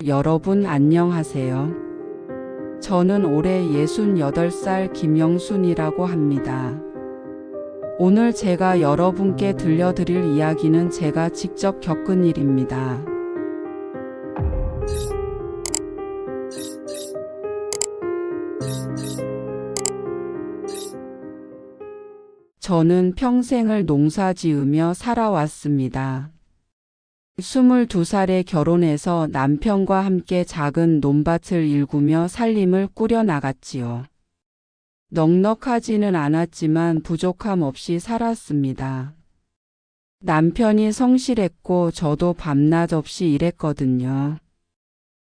여러분 안녕하세요. 저는 올해 68살 김영순이라고 합니다. 오늘 제가 여러분께 들려드릴 이야기는 제가 직접 겪은 일입니다. 저는 평생을 농사 지으며 살아왔습니다. 22살에 결혼해서 남편과 함께 작은 논밭을 일구며 살림을 꾸려나갔지요. 넉넉하지는 않았지만 부족함 없이 살았습니다. 남편이 성실했고 저도 밤낮 없이 일했거든요.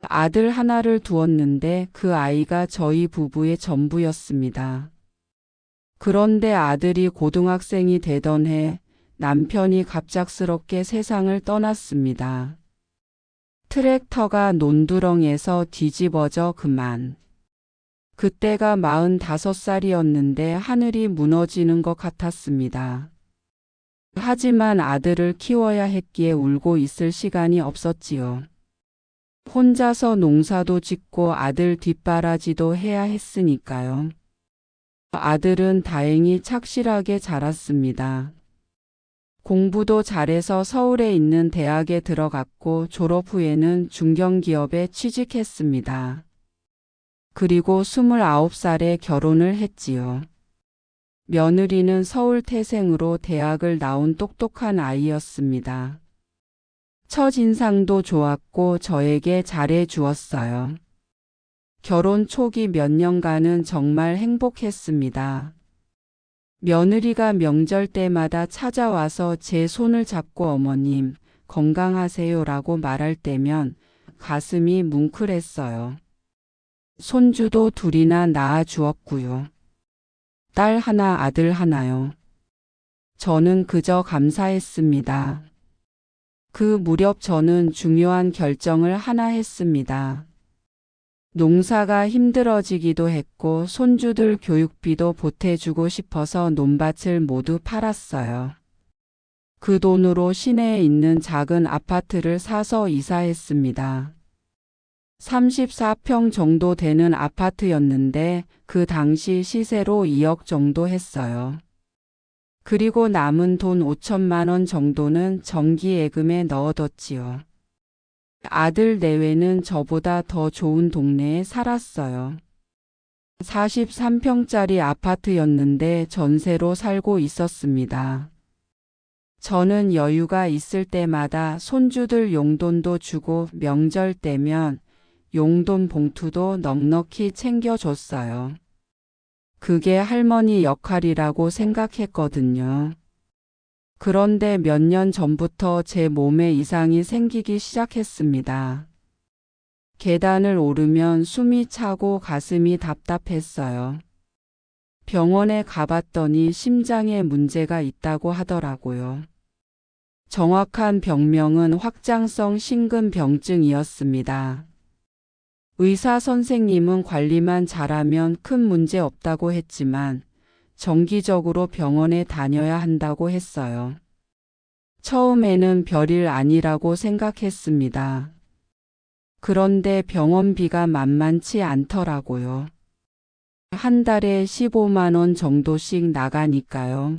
아들 하나를 두었는데 그 아이가 저희 부부의 전부였습니다. 그런데 아들이 고등학생이 되던 해 남편이 갑작스럽게 세상을 떠났습니다. 트랙터가 논두렁에서 뒤집어져 그만. 그때가 45살이었는데 하늘이 무너지는 것 같았습니다. 하지만 아들을 키워야 했기에 울고 있을 시간이 없었지요. 혼자서 농사도 짓고 아들 뒷바라지도 해야 했으니까요. 아들은 다행히 착실하게 자랐습니다. 공부도 잘해서 서울에 있는 대학에 들어갔고 졸업 후에는 중견기업에 취직했습니다. 그리고 29살에 결혼을 했지요. 며느리는 서울 태생으로 대학을 나온 똑똑한 아이였습니다. 첫인상도 좋았고 저에게 잘해 주었어요. 결혼 초기 몇 년간은 정말 행복했습니다. 며느리가 명절 때마다 찾아와서 제 손을 잡고 어머님, 건강하세요라고 말할 때면 가슴이 뭉클했어요. 손주도 둘이나 낳아 주었고요. 딸 하나, 아들 하나요. 저는 그저 감사했습니다. 그 무렵 저는 중요한 결정을 하나 했습니다. 농사가 힘들어지기도 했고 손주들 교육비도 보태주고 싶어서 논밭을 모두 팔았어요. 그 돈으로 시내에 있는 작은 아파트를 사서 이사했습니다. 34평 정도 되는 아파트였는데 그 당시 시세로 2억 정도 했어요. 그리고 남은 돈 5천만 원 정도는 정기예금에 넣어뒀지요. 아들 내외는 저보다 더 좋은 동네에 살았어요. 43평짜리 아파트였는데 전세로 살고 있었습니다. 저는 여유가 있을 때마다 손주들 용돈도 주고 명절 때면 용돈 봉투도 넉넉히 챙겨줬어요. 그게 할머니 역할이라고 생각했거든요. 그런데 몇 년 전부터 제 몸에 이상이 생기기 시작했습니다. 계단을 오르면 숨이 차고 가슴이 답답했어요. 병원에 가봤더니 심장에 문제가 있다고 하더라고요. 정확한 병명은 확장성 심근병증이었습니다. 의사 선생님은 관리만 잘하면 큰 문제 없다고 했지만 정기적으로 병원에 다녀야 한다고 했어요. 처음에는 별일 아니라고 생각했습니다. 그런데 병원비가 만만치 않더라고요. 한 달에 15만 원 정도씩 나가니까요.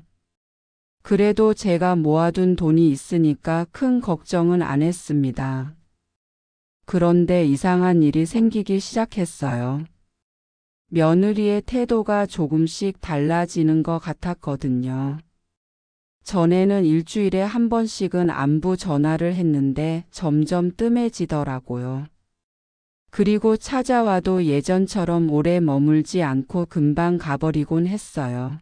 그래도 제가 모아둔 돈이 있으니까 큰 걱정은 안 했습니다. 그런데 이상한 일이 생기기 시작했어요. 며느리의 태도가 조금씩 달라지는 것 같았거든요. 전에는 일주일에 한 번씩은 안부 전화를 했는데 점점 뜸해지더라고요. 그리고 찾아와도 예전처럼 오래 머물지 않고 금방 가버리곤 했어요.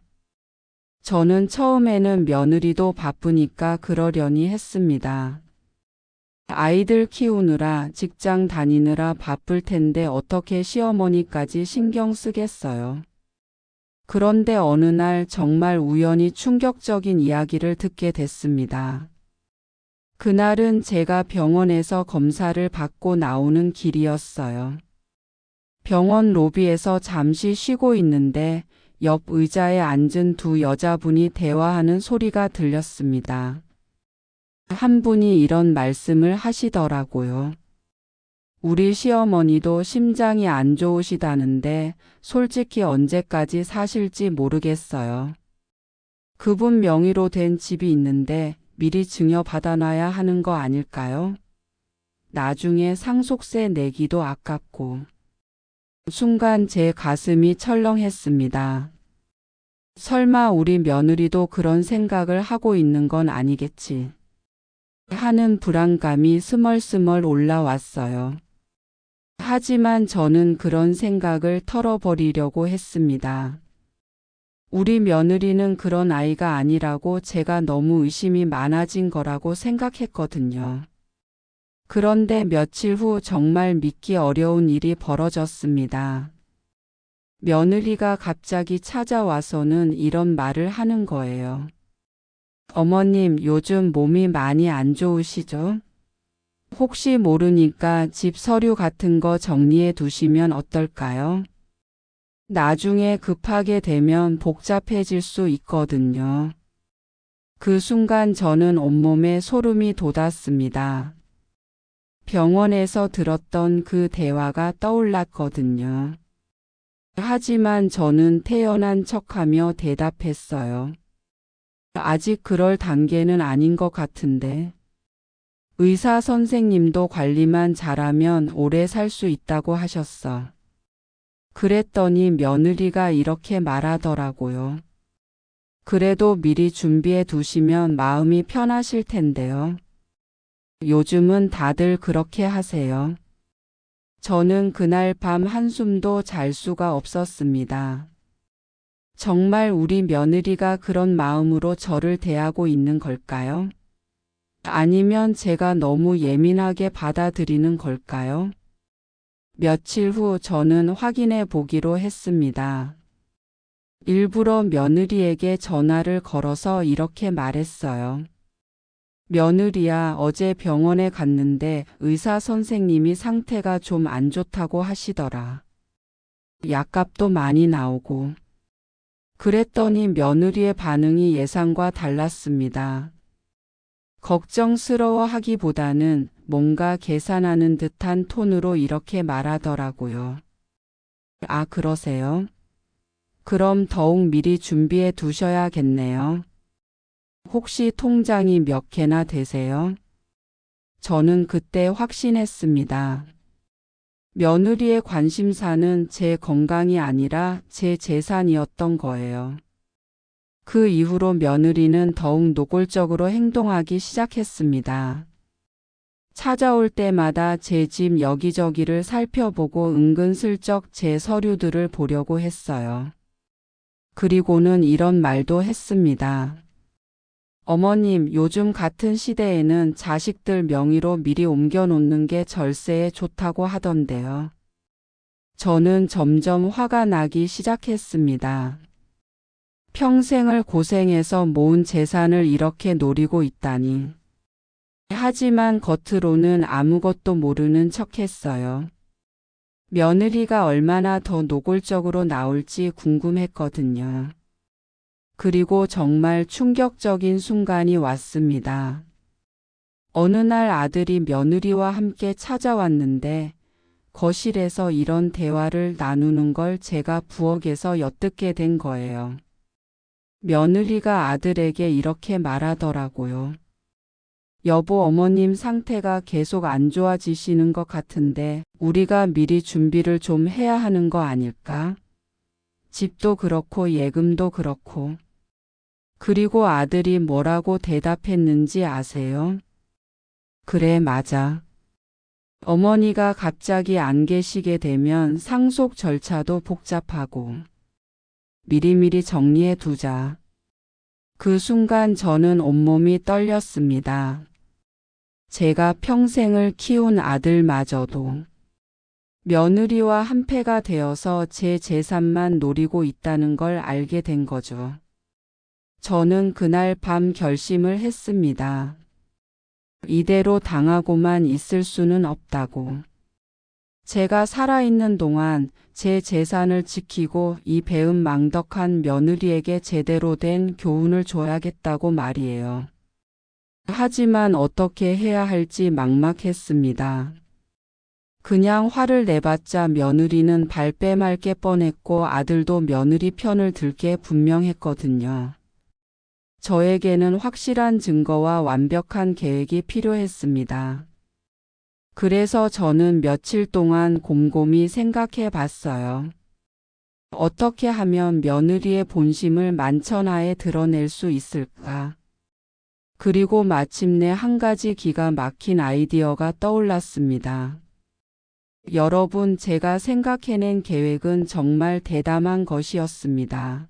저는 처음에는 며느리도 바쁘니까 그러려니 했습니다. 아이들 키우느라 직장 다니느라 바쁠 텐데 어떻게 시어머니까지 신경 쓰겠어요. 그런데 어느 날 정말 우연히 충격적인 이야기를 듣게 됐습니다. 그날은 제가 병원에서 검사를 받고 나오는 길이었어요. 병원 로비에서 잠시 쉬고 있는데 옆 의자에 앉은 두 여자분이 대화하는 소리가 들렸습니다. 한 분이 이런 말씀을 하시더라고요. 우리 시어머니도 심장이 안 좋으시다는데 솔직히 언제까지 사실지 모르겠어요. 그분 명의로 된 집이 있는데 미리 증여받아놔야 하는 거 아닐까요? 나중에 상속세 내기도 아깝고. 순간 제 가슴이 철렁했습니다. 설마 우리 며느리도 그런 생각을 하고 있는 건 아니겠지 하는 불안감이 스멀스멀 올라왔어요. 하지만 저는 그런 생각을 털어버리려고 했습니다. 우리 며느리는 그런 아이가 아니라고 제가 너무 의심이 많아진 거라고 생각했거든요. 그런데 며칠 후 정말 믿기 어려운 일이 벌어졌습니다. 며느리가 갑자기 찾아와서는 이런 말을 하는 거예요. 어머님, 요즘 몸이 많이 안 좋으시죠? 혹시 모르니까 집 서류 같은 거 정리해 두시면 어떨까요? 나중에 급하게 되면 복잡해질 수 있거든요. 그 순간 저는 온몸에 소름이 돋았습니다. 병원에서 들었던 그 대화가 떠올랐거든요. 하지만 저는 태연한 척하며 대답했어요. 아직 그럴 단계는 아닌 것 같은데. 의사 선생님도 관리만 잘하면 오래 살 수 있다고 하셨어. 그랬더니 며느리가 이렇게 말하더라고요. 그래도 미리 준비해 두시면 마음이 편하실 텐데요. 요즘은 다들 그렇게 하세요. 저는 그날 밤 한숨도 잘 수가 없었습니다. 정말 우리 며느리가 그런 마음으로 저를 대하고 있는 걸까요? 아니면 제가 너무 예민하게 받아들이는 걸까요? 며칠 후 저는 확인해 보기로 했습니다. 일부러 며느리에게 전화를 걸어서 이렇게 말했어요. 며느리야, 어제 병원에 갔는데 의사 선생님이 상태가 좀 안 좋다고 하시더라. 약값도 많이 나오고. 그랬더니 며느리의 반응이 예상과 달랐습니다. 걱정스러워하기보다는 뭔가 계산하는 듯한 톤으로 이렇게 말하더라고요. 아, 그러세요? 그럼 더욱 미리 준비해 두셔야겠네요. 혹시 통장이 몇 개나 되세요? 저는 그때 확신했습니다. 며느리의 관심사는 제 건강이 아니라 제 재산이었던 거예요. 그 이후로 며느리는 더욱 노골적으로 행동하기 시작했습니다. 찾아올 때마다 제 집 여기저기를 살펴보고 은근슬쩍 제 서류들을 보려고 했어요. 그리고는 이런 말도 했습니다. 어머님, 요즘 같은 시대에는 자식들 명의로 미리 옮겨놓는 게 절세에 좋다고 하던데요. 저는 점점 화가 나기 시작했습니다. 평생을 고생해서 모은 재산을 이렇게 노리고 있다니. 하지만 겉으로는 아무것도 모르는 척했어요. 며느리가 얼마나 더 노골적으로 나올지 궁금했거든요. 그리고 정말 충격적인 순간이 왔습니다. 어느 날 아들이 며느리와 함께 찾아왔는데 거실에서 이런 대화를 나누는 걸 제가 부엌에서 엿듣게 된 거예요. 며느리가 아들에게 이렇게 말하더라고요. 여보, 어머님 상태가 계속 안 좋아지시는 것 같은데 우리가 미리 준비를 좀 해야 하는 거 아닐까? 집도 그렇고 예금도 그렇고. 그리고 아들이 뭐라고 대답했는지 아세요? 그래, 맞아. 어머니가 갑자기 안 계시게 되면 상속 절차도 복잡하고 미리미리 정리해 두자. 그 순간 저는 온몸이 떨렸습니다. 제가 평생을 키운 아들마저도 며느리와 한패가 되어서 제 재산만 노리고 있다는 걸 알게 된 거죠. 저는 그날 밤 결심을 했습니다. 이대로 당하고만 있을 수는 없다고. 제가 살아있는 동안 제 재산을 지키고 이 배은망덕한 며느리에게 제대로 된 교훈을 줘야겠다고 말이에요. 하지만 어떻게 해야 할지 막막했습니다. 그냥 화를 내봤자 며느리는 발뺌 할게 뻔했고 아들도 며느리 편을 들 게 분명했거든요. 저에게는 확실한 증거와 완벽한 계획이 필요했습니다. 그래서 저는 며칠 동안 곰곰이 생각해 봤어요. 어떻게 하면 며느리의 본심을 만천하에 드러낼 수 있을까? 그리고 마침내 한 가지 기가 막힌 아이디어가 떠올랐습니다. 여러분, 제가 생각해낸 계획은 정말 대담한 것이었습니다.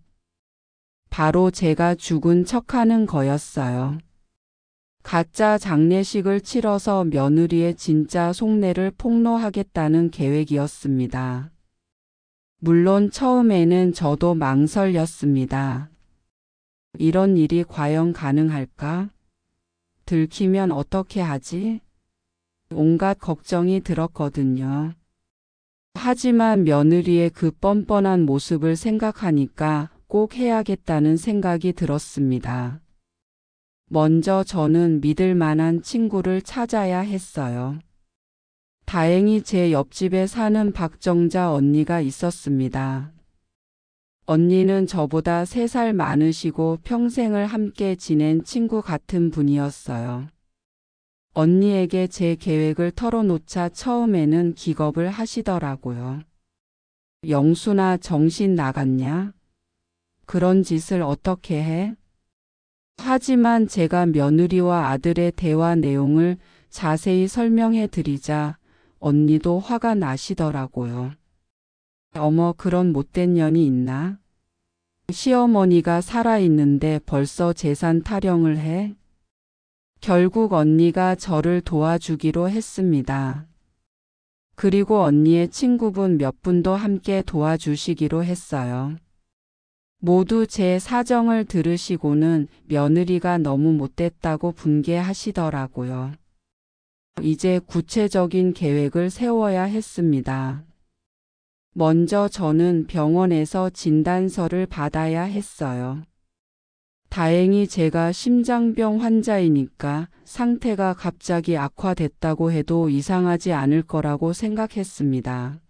바로 제가 죽은 척하는 거였어요. 가짜 장례식을 치러서 며느리의 진짜 속내를 폭로하겠다는 계획이었습니다. 물론 처음에는 저도 망설였습니다. 이런 일이 과연 가능할까? 들키면 어떻게 하지? 온갖 걱정이 들었거든요. 하지만 며느리의 그 뻔뻔한 모습을 생각하니까 꼭 해야겠다는 생각이 들었습니다. 먼저 저는 믿을 만한 친구를 찾아야 했어요. 다행히 제 옆집에 사는 박정자 언니가 있었습니다. 언니는 저보다 3살 많으시고 평생을 함께 지낸 친구 같은 분이었어요. 언니에게 제 계획을 털어놓자 처음에는 기겁을 하시더라고요. 영순아, 정신 나갔냐? 그런 짓을 어떻게 해? 하지만 제가 며느리와 아들의 대화 내용을 자세히 설명해 드리자 언니도 화가 나시더라고요. 어머, 그런 못된 년이 있나? 시어머니가 살아있는데 벌써 재산 타령을 해? 결국 언니가 저를 도와주기로 했습니다. 그리고 언니의 친구분 몇 분도 함께 도와주시기로 했어요. 모두 제 사정을 들으시고는 며느리가 너무 못됐다고 분개하시더라고요. 이제 구체적인 계획을 세워야 했습니다. 먼저 저는 병원에서 진단서를 받아야 했어요. 다행히 제가 심장병 환자이니까 상태가 갑자기 악화됐다고 해도 이상하지 않을 거라고 생각했습니다.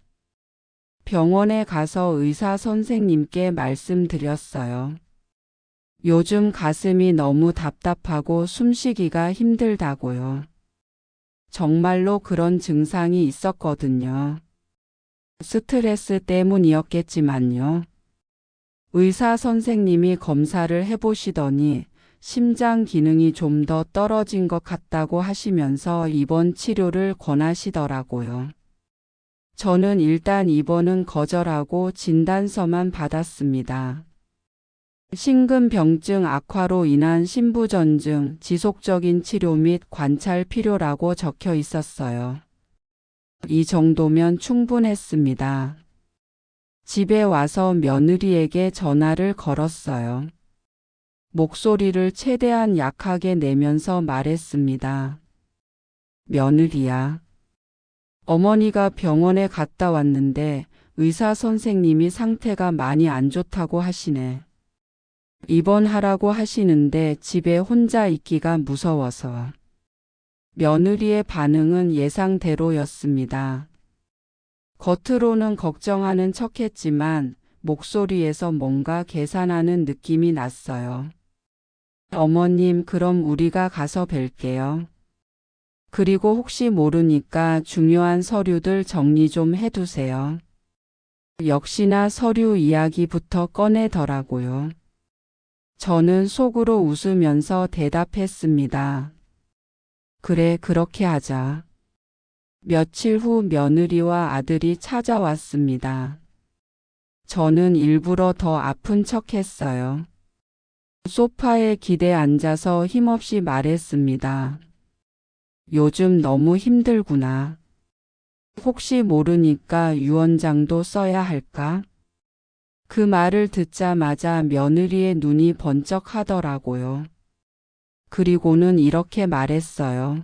병원에 가서 의사 선생님께 말씀드렸어요. 요즘 가슴이 너무 답답하고 숨쉬기가 힘들다고요. 정말로 그런 증상이 있었거든요. 스트레스 때문이었겠지만요. 의사 선생님이 검사를 해보시더니 심장 기능이 좀 더 떨어진 것 같다고 하시면서 입원 치료를 권하시더라고요. 저는 일단 입원은 거절하고 진단서만 받았습니다. 심근병증 악화로 인한 심부전증, 지속적인 치료 및 관찰 필요라고 적혀 있었어요. 이 정도면 충분했습니다. 집에 와서 며느리에게 전화를 걸었어요. 목소리를 최대한 약하게 내면서 말했습니다. 며느리야. 어머니가 병원에 갔다 왔는데 의사 선생님이 상태가 많이 안 좋다고 하시네. 입원하라고 하시는데 집에 혼자 있기가 무서워서. 며느리의 반응은 예상대로였습니다. 겉으로는 걱정하는 척했지만 목소리에서 뭔가 계산하는 느낌이 났어요. 어머님, 그럼 우리가 가서 뵐게요. 그리고 혹시 모르니까 중요한 서류들 정리 좀 해두세요. 역시나 서류 이야기부터 꺼내더라고요. 저는 속으로 웃으면서 대답했습니다. 그래, 그렇게 하자. 며칠 후 며느리와 아들이 찾아왔습니다. 저는 일부러 더 아픈 척했어요. 소파에 기대 앉아서 힘없이 말했습니다. 요즘 너무 힘들구나. 혹시 모르니까 유언장도 써야 할까? 그 말을 듣자마자 며느리의 눈이 번쩍 하더라고요. 그리고는 이렇게 말했어요.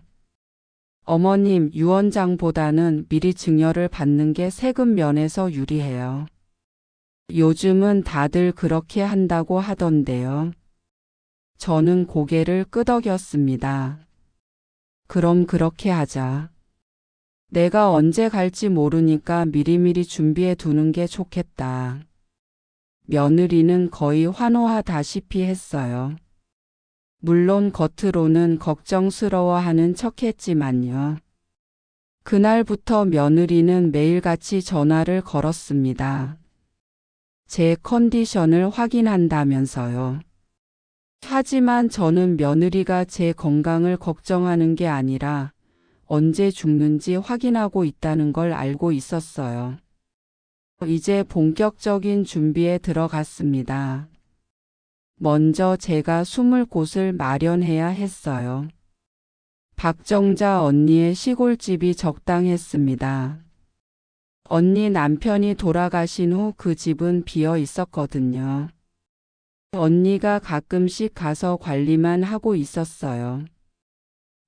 어머님, 유언장보다는 미리 증여를 받는 게 세금 면에서 유리해요. 요즘은 다들 그렇게 한다고 하던데요. 저는 고개를 끄덕였습니다. 그럼 그렇게 하자. 내가 언제 갈지 모르니까 미리미리 준비해 두는 게 좋겠다. 며느리는 거의 환호하다시피 했어요. 물론 겉으로는 걱정스러워하는 척했지만요. 그날부터 며느리는 매일같이 전화를 걸었습니다. 제 컨디션을 확인한다면서요. 하지만 저는 며느리가 제 건강을 걱정하는 게 아니라 언제 죽는지 확인하고 있다는 걸 알고 있었어요. 이제 본격적인 준비에 들어갔습니다. 먼저 제가 숨을 곳을 마련해야 했어요. 박정자 언니의 시골집이 적당했습니다. 언니 남편이 돌아가신 후 그 집은 비어 있었거든요. 언니가 가끔씩 가서 관리만 하고 있었어요.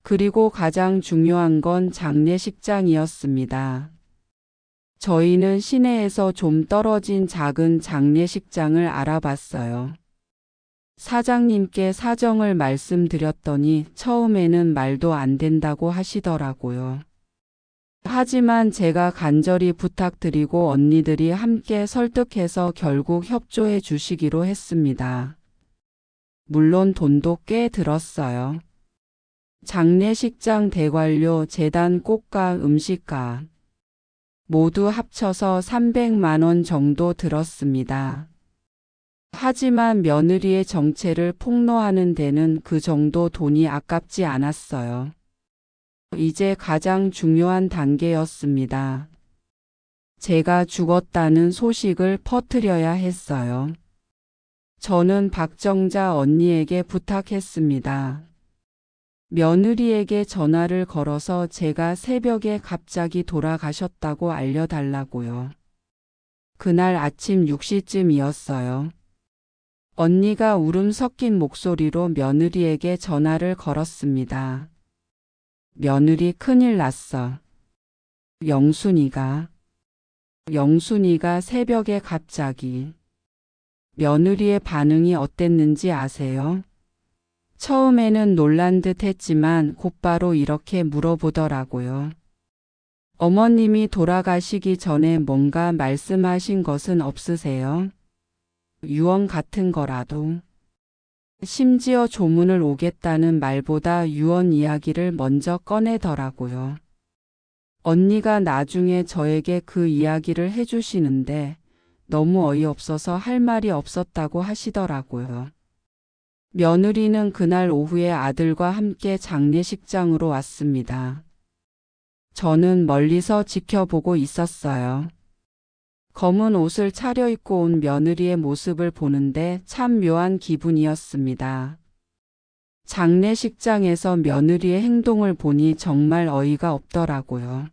그리고 가장 중요한 건 장례식장이었습니다. 저희는 시내에서 좀 떨어진 작은 장례식장을 알아봤어요. 사장님께 사정을 말씀드렸더니 처음에는 말도 안 된다고 하시더라고요. 하지만 제가 간절히 부탁드리고 언니들이 함께 설득해서 결국 협조해 주시기로 했습니다. 물론 돈도 꽤 들었어요. 장례식장 대관료, 제단 꽃가, 음식가 모두 합쳐서 300만 원 정도 들었습니다. 하지만 며느리의 정체를 폭로하는 데는 그 정도 돈이 아깝지 않았어요. 이제 가장 중요한 단계였습니다. 제가 죽었다는 소식을 퍼뜨려야 했어요. 저는 박정자 언니에게 부탁했습니다. 며느리에게 전화를 걸어서 제가 새벽에 갑자기 돌아가셨다고 알려달라고요. 그날 아침 6시쯤이었어요. 언니가 울음 섞인 목소리로 며느리에게 전화를 걸었습니다. 며느리, 큰일 났어. 영순이가 새벽에 갑자기. 며느리의 반응이 어땠는지 아세요? 처음에는 놀란 듯 했지만 곧바로 이렇게 물어보더라고요. 어머님이 돌아가시기 전에 뭔가 말씀하신 것은 없으세요? 유언 같은 거라도. 심지어 조문을 오겠다는 말보다 유언 이야기를 먼저 꺼내더라고요. 언니가 나중에 저에게 그 이야기를 해주시는데 너무 어이없어서 할 말이 없었다고 하시더라고요. 며느리는 그날 오후에 아들과 함께 장례식장으로 왔습니다. 저는 멀리서 지켜보고 있었어요. 검은 옷을 차려입고 온 며느리의 모습을 보는데 참 묘한 기분이었습니다. 장례식장에서 며느리의 행동을 보니 정말 어이가 없더라고요.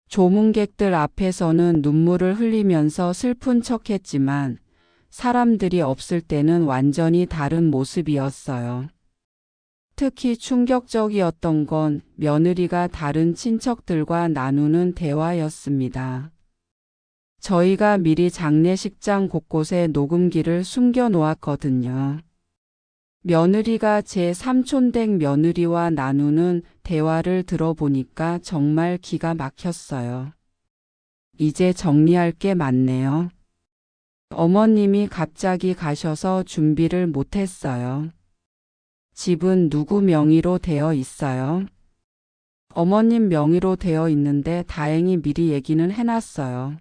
조문객들 앞에서는 눈물을 흘리면서 슬픈 척했지만 사람들이 없을 때는 완전히 다른 모습이었어요. 특히 충격적이었던 건 며느리가 다른 친척들과 나누는 대화였습니다. 저희가 미리 장례식장 곳곳에 녹음기를 숨겨 놓았거든요. 며느리가 제 삼촌댁 며느리와 나누는 대화를 들어보니까 정말 기가 막혔어요. 이제 정리할 게 많네요. 어머님이 갑자기 가셔서 준비를 못했어요. 집은 누구 명의로 되어 있어요? 어머님 명의로 되어 있는데 다행히 미리 얘기는 해놨어요.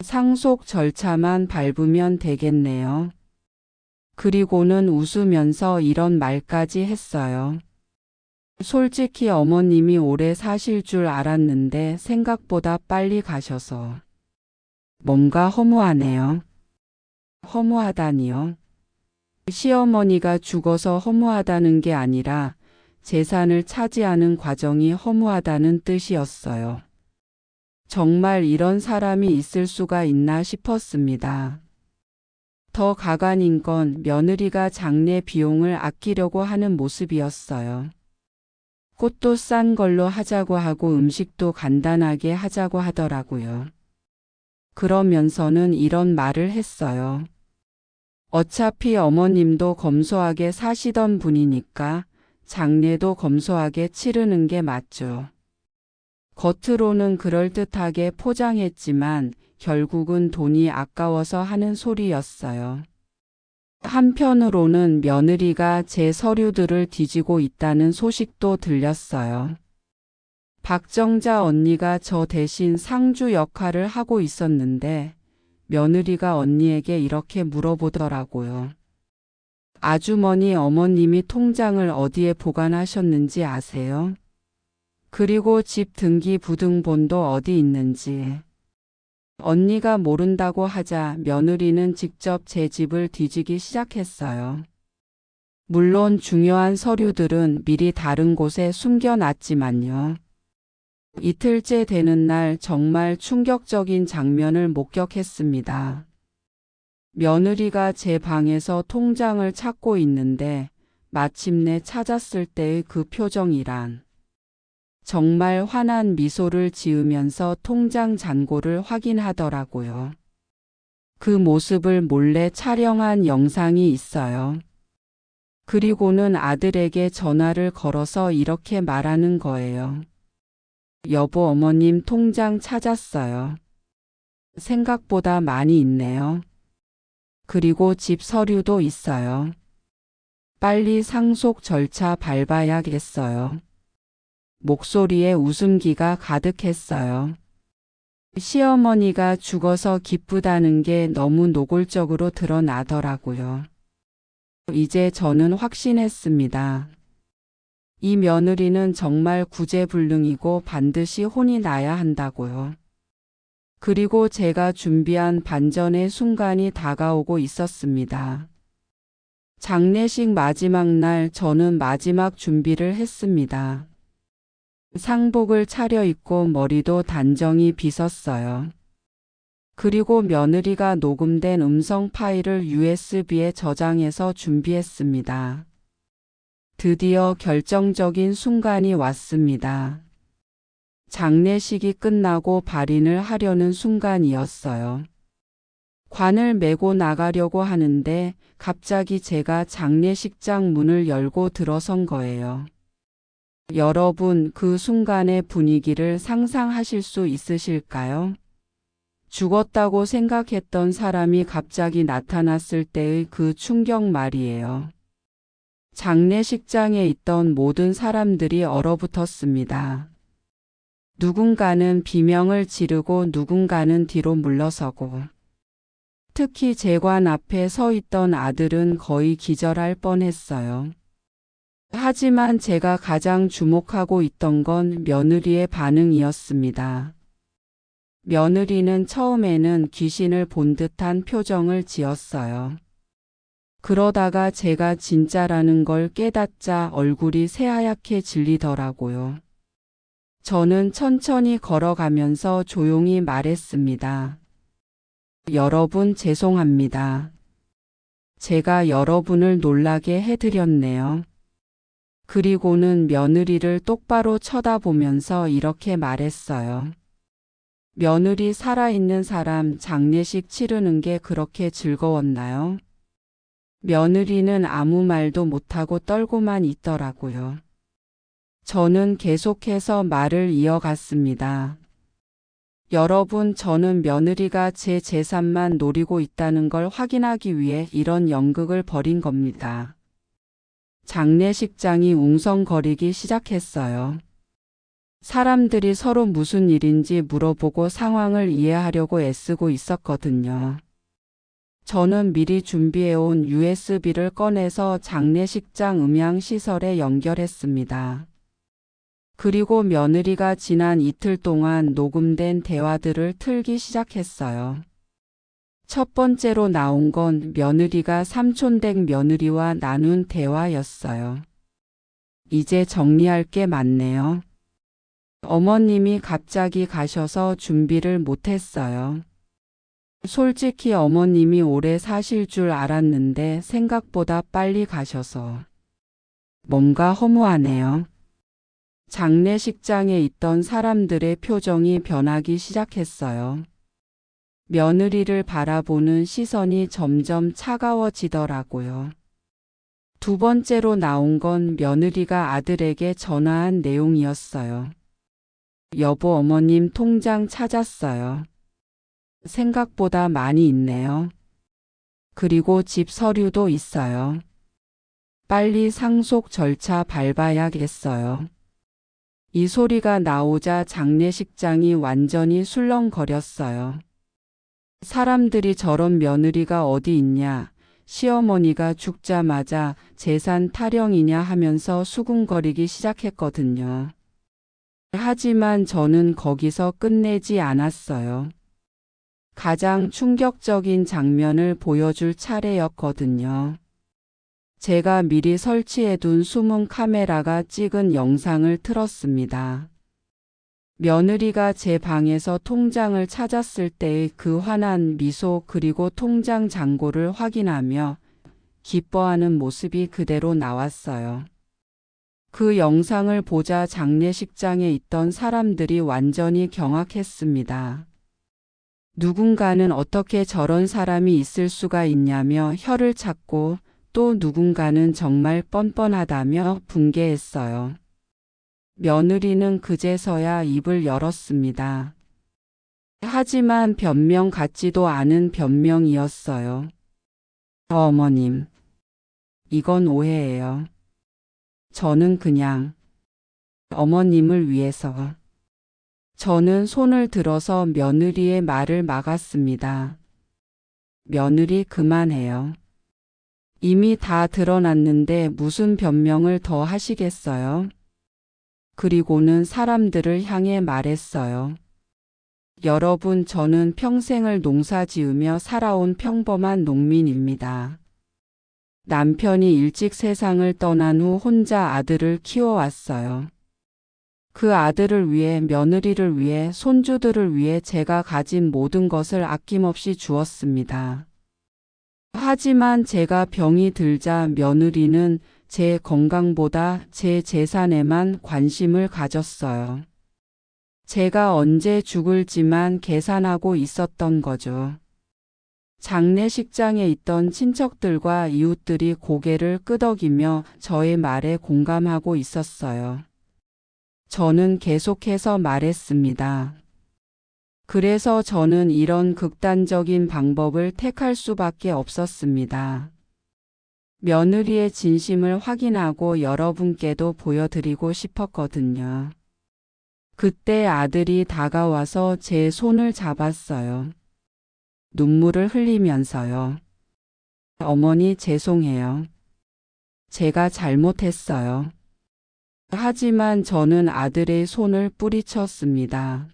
상속 절차만 밟으면 되겠네요. 그리고는 웃으면서 이런 말까지 했어요. 솔직히 어머님이 오래 사실 줄 알았는데 생각보다 빨리 가셔서 뭔가 허무하네요. 허무하다니요. 시어머니가 죽어서 허무하다는 게 아니라 재산을 차지하는 과정이 허무하다는 뜻이었어요. 정말 이런 사람이 있을 수가 있나 싶었습니다. 더 가관인 건 며느리가 장례 비용을 아끼려고 하는 모습이었어요. 꽃도 싼 걸로 하자고 하고 음식도 간단하게 하자고 하더라고요. 그러면서는 이런 말을 했어요. 어차피 어머님도 검소하게 사시던 분이니까 장례도 검소하게 치르는 게 맞죠. 겉으로는 그럴듯하게 포장했지만 결국은 돈이 아까워서 하는 소리였어요. 한편으로는 며느리가 제 서류들을 뒤지고 있다는 소식도 들렸어요. 박정자 언니가 저 대신 상주 역할을 하고 있었는데 며느리가 언니에게 이렇게 물어보더라고요. 아주머니 어머님이 통장을 어디에 보관하셨는지 아세요? 그리고 집 등기부등본도 어디 있는지. 언니가 모른다고 하자 며느리는 직접 제 집을 뒤지기 시작했어요. 물론 중요한 서류들은 미리 다른 곳에 숨겨놨지만요. 이틀째 되는 날 정말 충격적인 장면을 목격했습니다. 며느리가 제 방에서 통장을 찾고 있는데 마침내 찾았을 때의 그 표정이란. 정말 환한 미소를 지으면서 통장 잔고를 확인하더라고요. 그 모습을 몰래 촬영한 영상이 있어요. 그리고는 아들에게 전화를 걸어서 이렇게 말하는 거예요. 여보, 어머님 통장 찾았어요. 생각보다 많이 있네요. 그리고 집 서류도 있어요. 빨리 상속 절차 밟아야겠어요. 목소리에 웃음기가 가득했어요. 시어머니가 죽어서 기쁘다는 게 너무 노골적으로 드러나더라고요. 이제 저는 확신했습니다. 이 며느리는 정말 구제불능이고 반드시 혼이 나야 한다고요. 그리고 제가 준비한 반전의 순간이 다가오고 있었습니다. 장례식 마지막 날 저는 마지막 준비를 했습니다. 상복을 차려입고 머리도 단정히 빗었어요. 그리고 며느리가 녹음된 음성 파일을 USB에 저장해서 준비했습니다. 드디어 결정적인 순간이 왔습니다. 장례식이 끝나고 발인을 하려는 순간이었어요. 관을 메고 나가려고 하는데 갑자기 제가 장례식장 문을 열고 들어선 거예요. 여러분, 그 순간의 분위기를 상상하실 수 있으실까요? 죽었다고 생각했던 사람이 갑자기 나타났을 때의 그 충격 말이에요. 장례식장에 있던 모든 사람들이 얼어붙었습니다. 누군가는 비명을 지르고 누군가는 뒤로 물러서고, 특히 제 관 앞에 서 있던 아들은 거의 기절할 뻔했어요. 하지만 제가 가장 주목하고 있던 건 며느리의 반응이었습니다. 며느리는 처음에는 귀신을 본 듯한 표정을 지었어요. 그러다가 제가 진짜라는 걸 깨닫자 얼굴이 새하얗게 질리더라고요. 저는 천천히 걸어가면서 조용히 말했습니다. 여러분, 죄송합니다. 제가 여러분을 놀라게 해드렸네요. 그리고는 며느리를 똑바로 쳐다보면서 이렇게 말했어요. 며느리, 살아있는 사람 장례식 치르는 게 그렇게 즐거웠나요? 며느리는 아무 말도 못하고 떨고만 있더라고요. 저는 계속해서 말을 이어갔습니다. 여러분, 저는 며느리가 제 재산만 노리고 있다는 걸 확인하기 위해 이런 연극을 벌인 겁니다. 장례식장이 웅성거리기 시작했어요. 사람들이 서로 무슨 일인지 물어보고 상황을 이해하려고 애쓰고 있었거든요. 저는 미리 준비해온 USB를 꺼내서 장례식장 음향시설에 연결했습니다. 그리고 며느리가 지난 이틀 동안 녹음된 대화들을 틀기 시작했어요. 첫 번째로 나온 건 며느리가 삼촌댁 며느리와 나눈 대화였어요. 이제 정리할 게 많네요. 어머님이 갑자기 가셔서 준비를 못했어요. 솔직히 어머님이 오래 사실 줄 알았는데 생각보다 빨리 가셔서 뭔가 허무하네요. 장례식장에 있던 사람들의 표정이 변하기 시작했어요. 며느리를 바라보는 시선이 점점 차가워지더라고요. 두 번째로 나온 건 며느리가 아들에게 전화한 내용이었어요. 여보, 어머님 통장 찾았어요. 생각보다 많이 있네요. 그리고 집 서류도 있어요. 빨리 상속 절차 밟아야겠어요. 이 소리가 나오자 장례식장이 완전히 술렁거렸어요. 사람들이 저런 며느리가 어디 있냐, 시어머니가 죽자마자 재산 타령이냐 하면서 수군거리기 시작했거든요. 하지만 저는 거기서 끝내지 않았어요. 가장 충격적인 장면을 보여줄 차례였거든요. 제가 미리 설치해둔 숨은 카메라가 찍은 영상을 틀었습니다. 며느리가 제 방에서 통장을 찾았을 때의 그 환한 미소, 그리고 통장 잔고를 확인하며 기뻐하는 모습이 그대로 나왔어요. 그 영상을 보자 장례식장에 있던 사람들이 완전히 경악했습니다. 누군가는 어떻게 저런 사람이 있을 수가 있냐며 혀를 찾고, 또 누군가는 정말 뻔뻔하다며 분개했어요. 며느리는 그제서야 입을 열었습니다. 하지만 변명 같지도 않은 변명이었어요. 어머님, 이건 오해예요. 저는 그냥 어머님을 위해서. 저는 손을 들어서 며느리의 말을 막았습니다. 며느리, 그만해요. 이미 다 드러났는데 무슨 변명을 더 하시겠어요? 그리고는 사람들을 향해 말했어요. 여러분, 저는 평생을 농사 지으며 살아온 평범한 농민입니다. 남편이 일찍 세상을 떠난 후 혼자 아들을 키워왔어요. 그 아들을 위해, 며느리를 위해, 손주들을 위해 제가 가진 모든 것을 아낌없이 주었습니다. 하지만 제가 병이 들자 며느리는 제 건강보다 제 재산에만 관심을 가졌어요. 제가 언제 죽을지만 계산하고 있었던 거죠. 장례식장에 있던 친척들과 이웃들이 고개를 끄덕이며 저의 말에 공감하고 있었어요. 저는 계속해서 말했습니다. 그래서 저는 이런 극단적인 방법을 택할 수밖에 없었습니다. 며느리의 진심을 확인하고 여러분께도 보여드리고 싶었거든요. 그때 아들이 다가와서 제 손을 잡았어요. 눈물을 흘리면서요. 어머니, 죄송해요. 제가 잘못했어요. 하지만 저는 아들의 손을 뿌리쳤습니다.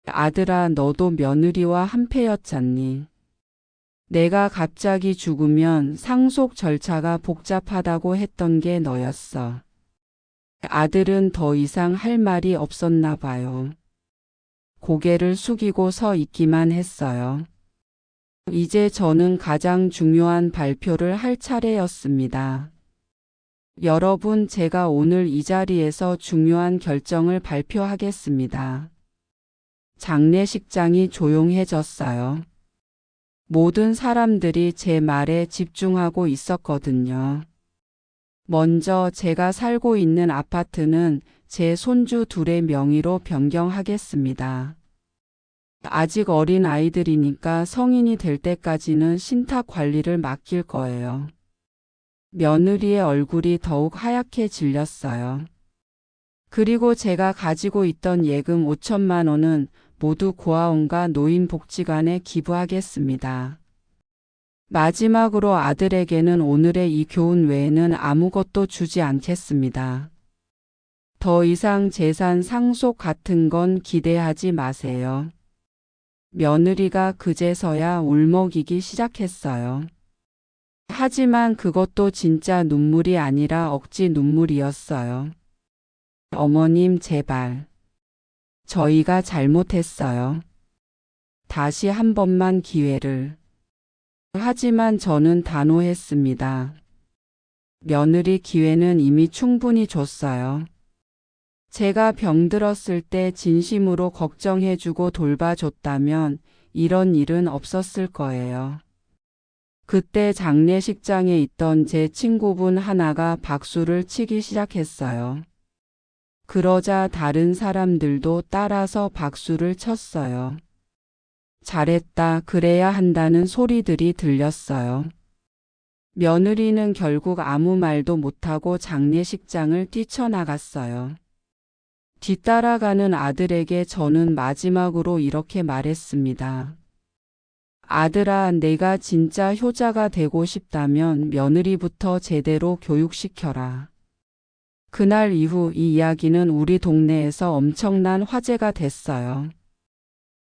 아들아, 너도 며느리와 한패였잖니. 내가 갑자기 죽으면 상속 절차가 복잡하다고 했던 게 너였어. 아들은 더 이상 할 말이 없었나 봐요. 고개를 숙이고 서 있기만 했어요. 이제 저는 가장 중요한 발표를 할 차례였습니다. 여러분, 제가 오늘 이 자리에서 중요한 결정을 발표하겠습니다. 장례식장이 조용해졌어요. 모든 사람들이 제 말에 집중하고 있었거든요. 먼저 제가 살고 있는 아파트는 제 손주 둘의 명의로 변경하겠습니다. 아직 어린 아이들이니까 성인이 될 때까지는 신탁 관리를 맡길 거예요. 며느리의 얼굴이 더욱 하얗게 질렸어요. 그리고 제가 가지고 있던 예금 5천만 원은 모두 고아원과 노인복지관에 기부하겠습니다. 마지막으로 아들에게는 오늘의 이 교훈 외에는 아무것도 주지 않겠습니다. 더 이상 재산 상속 같은 건 기대하지 마세요. 며느리가 그제서야 울먹이기 시작했어요. 하지만 그것도 진짜 눈물이 아니라 억지 눈물이었어요. 어머님, 제발. 저희가 잘못했어요. 다시 한 번만 기회를. 하지만 저는 단호했습니다. 며느리, 기회는 이미 충분히 줬어요. 제가 병들었을 때 진심으로 걱정해주고 돌봐줬다면 이런 일은 없었을 거예요. 그때 장례식장에 있던 제 친구분 하나가 박수를 치기 시작했어요. 그러자 다른 사람들도 따라서 박수를 쳤어요. 잘했다, 그래야 한다는 소리들이 들렸어요. 며느리는 결국 아무 말도 못하고 장례식장을 뛰쳐나갔어요. 뒤따라가는 아들에게 저는 마지막으로 이렇게 말했습니다. 아들아, 내가 진짜 효자가 되고 싶다면 며느리부터 제대로 교육시켜라. 그날 이후 이 이야기는 우리 동네에서 엄청난 화제가 됐어요.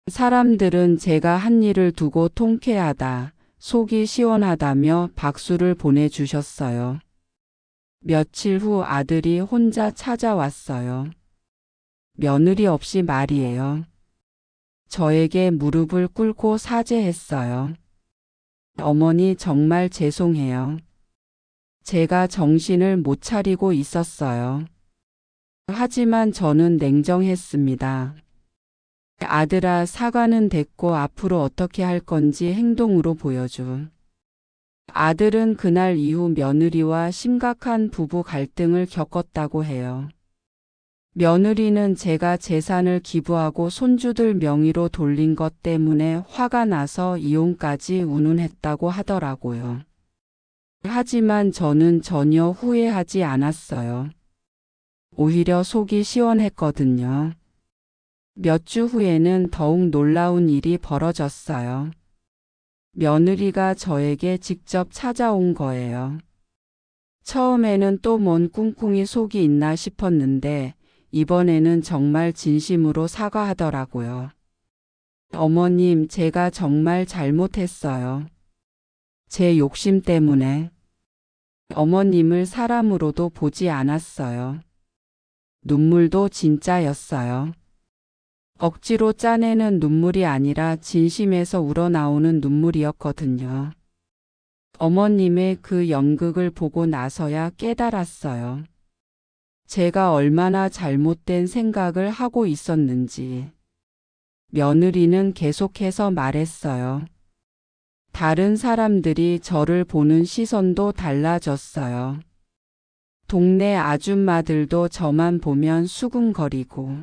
사람들은 제가 한 일을 두고 통쾌하다, 속이 시원하다며 박수를 보내주셨어요. 며칠 후 아들이 혼자 찾아왔어요. 며느리 없이 말이에요. 저에게 무릎을 꿇고 사죄했어요. 어머니, 정말 죄송해요. 제가 정신을 못 차리고 있었어요. 하지만 저는 냉정했습니다. 아들아, 사과는 됐고 앞으로 어떻게 할 건지 행동으로 보여줘. 아들은 그날 이후 며느리와 심각한 부부 갈등을 겪었다고 해요. 며느리는 제가 재산을 기부하고 손주들 명의로 돌린 것 때문에 화가 나서 이혼까지 운운했다고 하더라고요. 하지만 저는 전혀 후회하지 않았어요. 오히려 속이 시원했거든요. 몇 주 후에는 더욱 놀라운 일이 벌어졌어요. 며느리가 저에게 직접 찾아온 거예요. 처음에는 또 뭔 꿍꿍이 속이 있나 싶었는데 이번에는 정말 진심으로 사과하더라고요. 어머님, 제가 정말 잘못했어요. 제 욕심 때문에 어머님을 사람으로도 보지 않았어요. 눈물도 진짜였어요. 억지로 짜내는 눈물이 아니라 진심에서 우러나오는 눈물이었거든요. 어머님의 그 연극을 보고 나서야 깨달았어요. 제가 얼마나 잘못된 생각을 하고 있었는지. 며느리는 계속해서 말했어요. 다른 사람들이 저를 보는 시선도 달라졌어요. 동네 아줌마들도 저만 보면 수군거리고.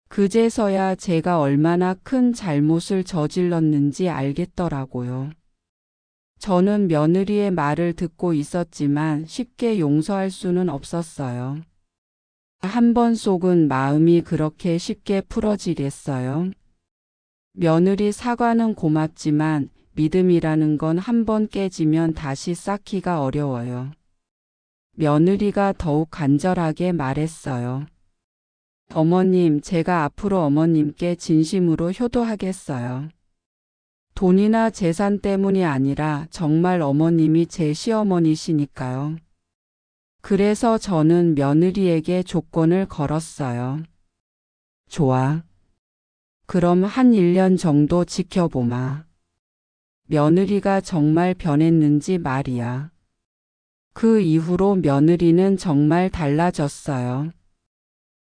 그제서야 제가 얼마나 큰 잘못을 저질렀는지 알겠더라고요. 저는 며느리의 말을 듣고 있었지만 쉽게 용서할 수는 없었어요. 한 번 속은 마음이 그렇게 쉽게 풀어지겠어요? 며느리 사과는 고맙지만 믿음이라는 건 한 번 깨지면 다시 쌓기가 어려워요. 며느리가 더욱 간절하게 말했어요. 어머님, 제가 앞으로 어머님께 진심으로 효도하겠어요. 돈이나 재산 때문이 아니라 정말 어머님이 제 시어머니시니까요. 그래서 저는 며느리에게 조건을 걸었어요. 좋아. 그럼 한 1년 정도 지켜보마. 며느리가 정말 변했는지 말이야. 그 이후로 며느리는 정말 달라졌어요.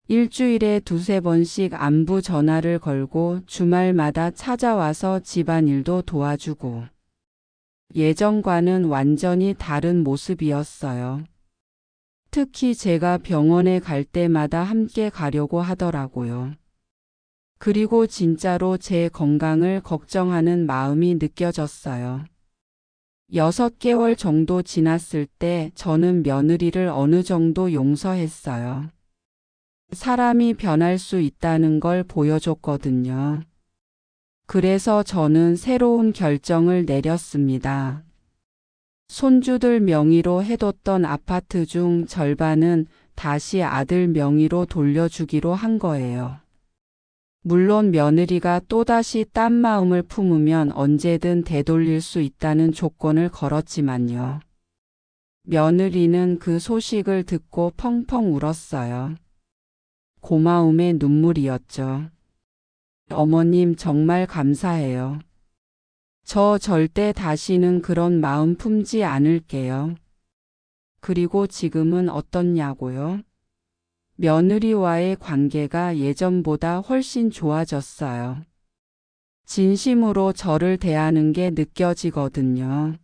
일주일에 2~3번씩 안부 전화를 걸고 주말마다 찾아와서 집안일도 도와주고. 예전과는 완전히 다른 모습이었어요. 특히 제가 병원에 갈 때마다 함께 가려고 하더라고요. 그리고 진짜로 제 건강을 걱정하는 마음이 느껴졌어요. 6개월 정도 지났을 때 저는 며느리를 어느 정도 용서했어요. 사람이 변할 수 있다는 걸 보여줬거든요. 그래서 저는 새로운 결정을 내렸습니다. 손주들 명의로 해뒀던 아파트 중 절반은 다시 아들 명의로 돌려주기로 한 거예요. 물론 며느리가 또다시 딴 마음을 품으면 언제든 되돌릴 수 있다는 조건을 걸었지만요. 며느리는 그 소식을 듣고 펑펑 울었어요. 고마움의 눈물이었죠. 어머님, 정말 감사해요. 저 절대 다시는 그런 마음 품지 않을게요. 그리고 지금은 어떻냐고요? 며느리와의 관계가 예전보다 훨씬 좋아졌어요. 진심으로 저를 대하는 게 느껴지거든요.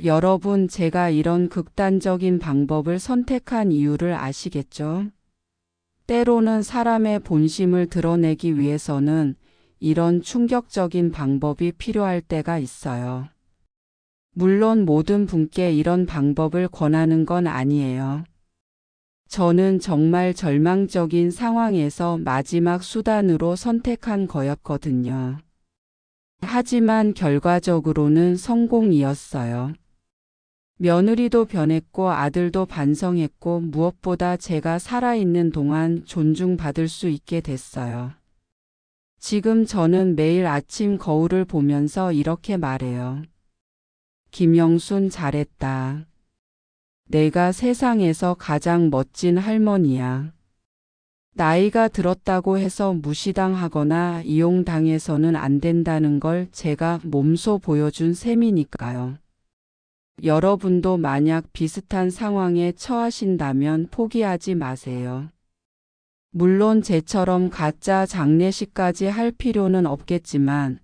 여러분, 제가 이런 극단적인 방법을 선택한 이유를 아시겠죠? 때로는 사람의 본심을 드러내기 위해서는 이런 충격적인 방법이 필요할 때가 있어요. 물론 모든 분께 이런 방법을 권하는 건 아니에요. 저는 정말 절망적인 상황에서 마지막 수단으로 선택한 거였거든요. 하지만 결과적으로는 성공이었어요. 며느리도 변했고 아들도 반성했고 무엇보다 제가 살아있는 동안 존중받을 수 있게 됐어요. 지금 저는 매일 아침 거울을 보면서 이렇게 말해요. 김영순 잘했다. 내가 세상에서 가장 멋진 할머니야. 나이가 들었다고 해서 무시당하거나 이용당해서는 안 된다는 걸 제가 몸소 보여준 셈이니까요. 여러분도 만약 비슷한 상황에 처하신다면 포기하지 마세요. 물론 제처럼 가짜 장례식까지 할 필요는 없겠지만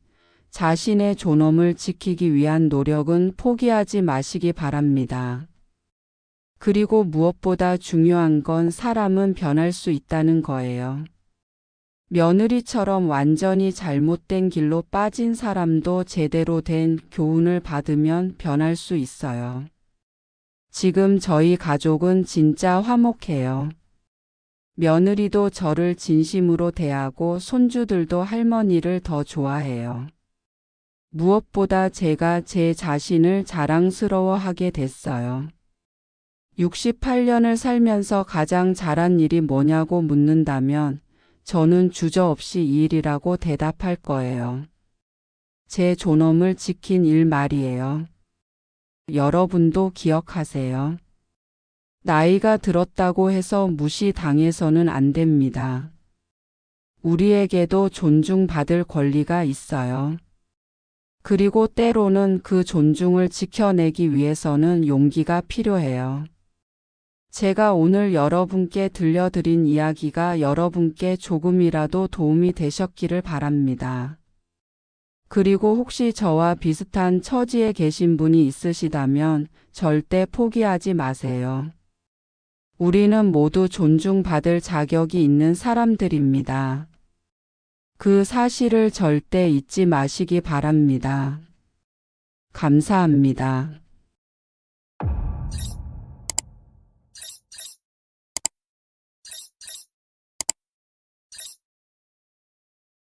자신의 존엄을 지키기 위한 노력은 포기하지 마시기 바랍니다. 그리고 무엇보다 중요한 건 사람은 변할 수 있다는 거예요. 며느리처럼 완전히 잘못된 길로 빠진 사람도 제대로 된 교훈을 받으면 변할 수 있어요. 지금 저희 가족은 진짜 화목해요. 며느리도 저를 진심으로 대하고 손주들도 할머니를 더 좋아해요. 무엇보다 제가 제 자신을 자랑스러워하게 됐어요. 68년을 살면서 가장 잘한 일이 뭐냐고 묻는다면 저는 주저없이 이 일이라고 대답할 거예요. 제 존엄을 지킨 일 말이에요. 여러분도 기억하세요. 나이가 들었다고 해서 무시당해서는 안 됩니다. 우리에게도 존중받을 권리가 있어요. 그리고 때로는 그 존중을 지켜내기 위해서는 용기가 필요해요. 제가 오늘 여러분께 들려드린 이야기가 여러분께 조금이라도 도움이 되셨기를 바랍니다. 그리고 혹시 저와 비슷한 처지에 계신 분이 있으시다면 절대 포기하지 마세요. 우리는 모두 존중받을 자격이 있는 사람들입니다. 그 사실을 절대 잊지 마시기 바랍니다. 감사합니다.